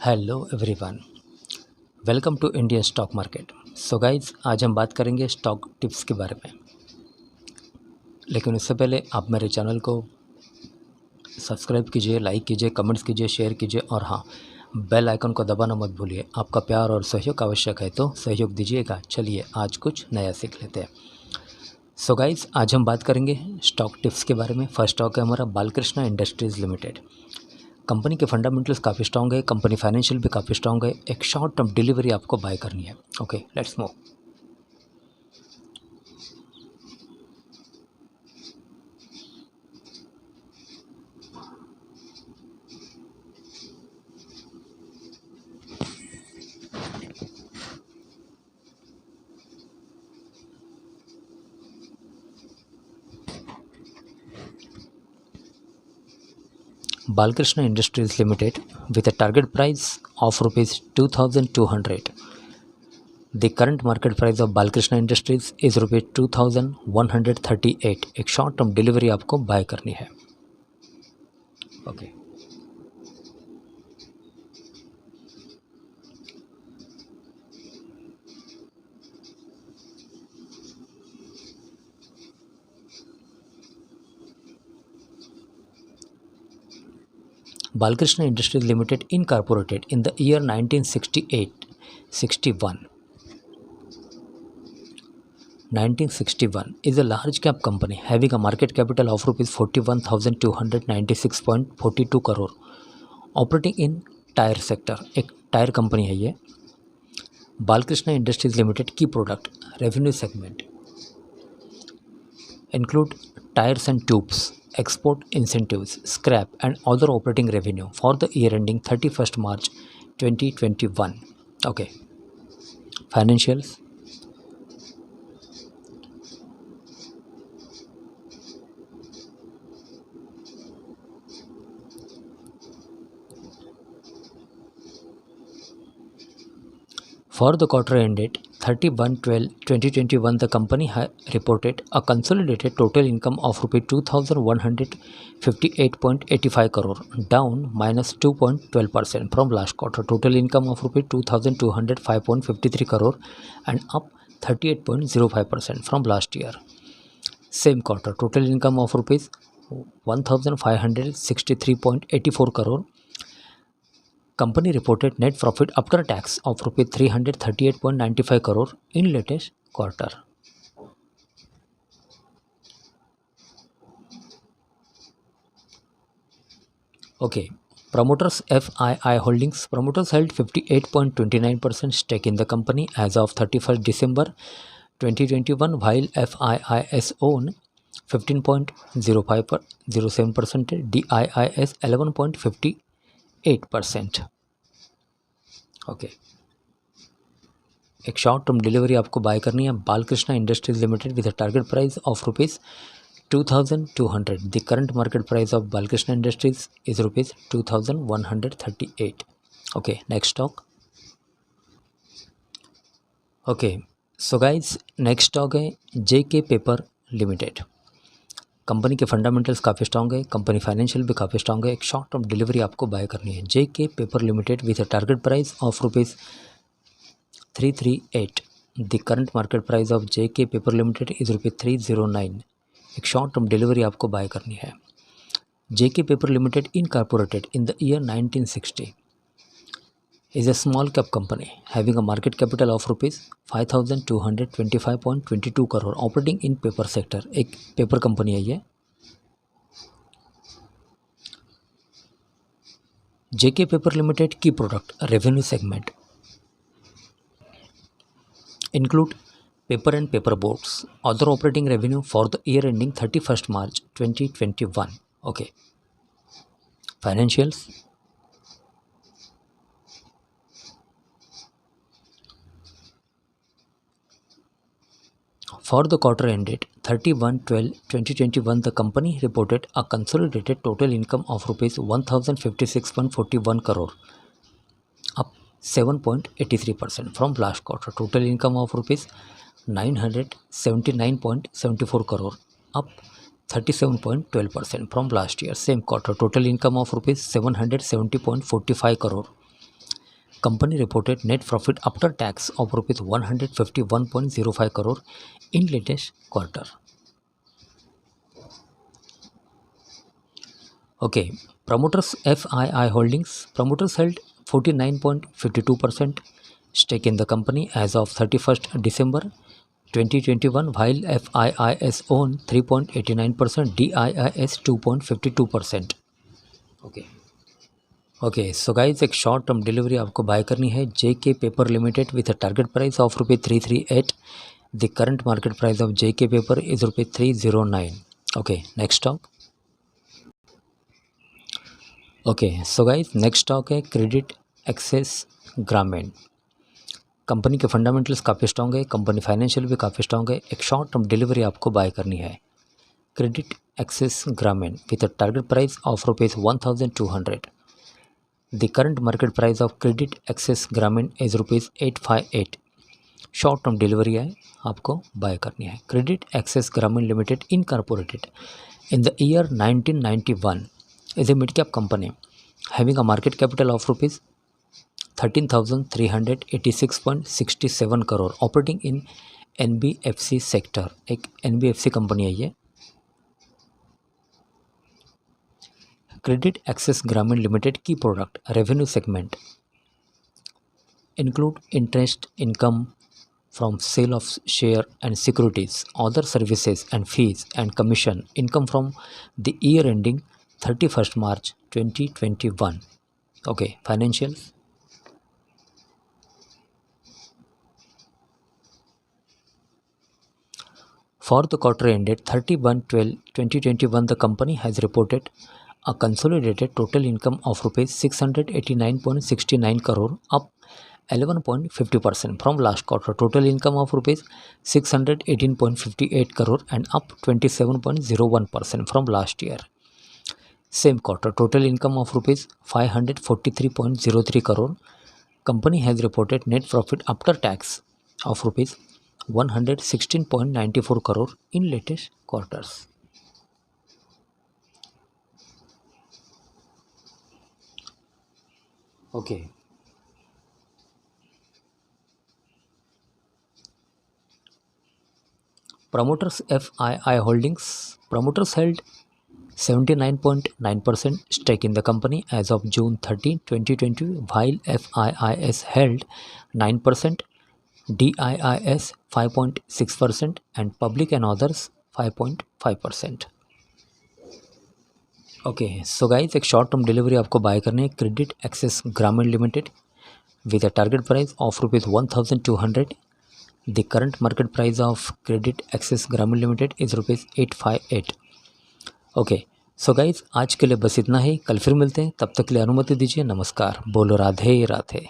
Hello everyone, welcome to Indian stock market. So guys, आज हम बात करेंगे स्टॉक टिप्स के बारे में। लेकिन उससे पहले आप मेरे चैनल को सब्सक्राइब कीजिए, लाइक कीजिए, कमेंट्स कीजिए, शेयर कीजिए और हाँ, बेल आइकन को दबाना मत भूलिए। आपका प्यार और सहयोग आवश्यक है, तो सहयोग दीजिएगा। चलिए आज कुछ नया सीख लेते हैं। सो गाइज, आज हम बात करेंगे स्टॉक टिप्स के बारे में। फर्स्ट स्टॉक है हमारा बालकृष्णा इंडस्ट्रीज़ लिमिटेड। कंपनी के फंडामेंटल्स काफ़ी स्ट्रॉन्ग है, कंपनी फाइनेंशियल भी काफ़ी स्ट्रॉन्ग है। एक शॉर्ट टर्म डिलीवरी आपको बाय करनी है। Okay, let's move. Balkrishna Industries Limited with a target price of rupees 2200. The current market price of Balkrishna Industries is rupees 2138. एक शॉर्ट टर्म डिलीवरी आपको buy करनी है। Okay, Balkrishna Industries Limited incorporated in the year 1961 is a large cap company having a market capital of rupees 41,296.42 crore, operating in tyre sector. एक tyre company है ये। Balkrishna industries limited की product revenue segment include tires and tubes, export incentives, scrap and other operating revenue for the year ending 31st March 2021. Okay, financials. For the quarter ended 31/12/2021, the company reported a consolidated total income of Rs 2,158.85 crore, down -2.12% from last quarter. Total income of Rs 2,205.53 crore and up 38.05% from last year. Same quarter, total income of Rs 1,563.84 crore. Company reported net profit after tax of rupees 338.95 crore in latest quarter. Okay, promoters FII Holdings. Promoters held 58.29% stake in the company as of 31st December 2021, while FIIs own 15.07%, DIIs 11.58%. Okay, एक short term delivery आपको buy करनी है। Balkrishna industries limited with a target price of rupees 2200. The current market price of Balkrishna industries is rupees 2138. Okay, next stock. Okay, so guys, next stock है JK paper limited. Company के fundamentals काफ़ी strong है, company financial भी काफ़ी strong है। एक short term delivery आपको buy करनी है। JK paper limited with a target price of rupees 338. The current market price of JK paper limited is rupees 309. एक शॉर्ट टर्म डिलीवरी आपको बाय करनी है। JK paper limited incorporated in the year 1960 is a small cap company having a market capital of rupees 5,225.22 crore, operating in paper sector. एक paper company है ये। JK paper limited की product revenue segment include paper and paper boards. Other operating revenue for the year ending 31st March 2021. Okay, financials. For the quarter ended 31/12/2021, the company reported a consolidated total income of rupees 1,056.41 crore, up 7.83% from last quarter. Total income of rupees 979.74 crore, up 37.12% from last year. Same quarter, total income of rupees 770.45 crore, Company reported net profit after tax of rupees 151.05 crore in latest quarter. Okay, promoters FII Holdings. Promoters held 49.52% stake in the company as of 31st December 2021, while FIIS owned 3.89%, DIIS 2.52%. Okay so guys एक short term delivery आपको buy करनी है JK paper limited with a target price of ₹338. The current market price of JK paper is ₹309. Okay next stock. Okay so guys next stock है credit access ग्रामीण. Company के fundamentals काफ़ी strong है, company financial भी काफ़ी strong है. एक short term delivery आपको बाय करनी है क्रेडिट एक्सेस ग्रामीण with a target price of ₹1200. The current market price of Credit Access Grameen is ₹858. Short term delivery है आपको बाय करनी है. Credit access Grameen limited incorporated in the year 1991 is a mid-cap company having a market capital of ₹13,386.67 crore operating in NBFC sector. एक NBFC company है ये. Credit Access Grameen Limited key product revenue segment include interest income from sale of share and securities, other services and fees and commission income from the year ending 31st March 2021. Okay, financials. For the quarter ended 31/12/2021, the company has reported a consolidated total income of ₹689.69 crore, up 11.50% from last quarter. Total income of ₹618.58 crore and up 27.01% from last year. Same quarter, total income of ₹543.03 crore. Company has reported net profit after tax of ₹116.94 crore in latest quarters. Okay. Promoters FII Holdings. Promoters held 79.9% stake in the company as of June 30, 2020, while FIIS held 9%, DIIS 5.6% and public and others 5.5%. Okay so guys एक short term delivery आपको buy करनी है credit access Grameen limited with a target price of ₹1200. The current market price of credit access Grameen limited is ₹858. Okay so guys आज के लिए बस इतना ही. कल फिर मिलते हैं, तब तक के लिए अनुमति दीजिए. नमस्कार. बोलो राधे राधे.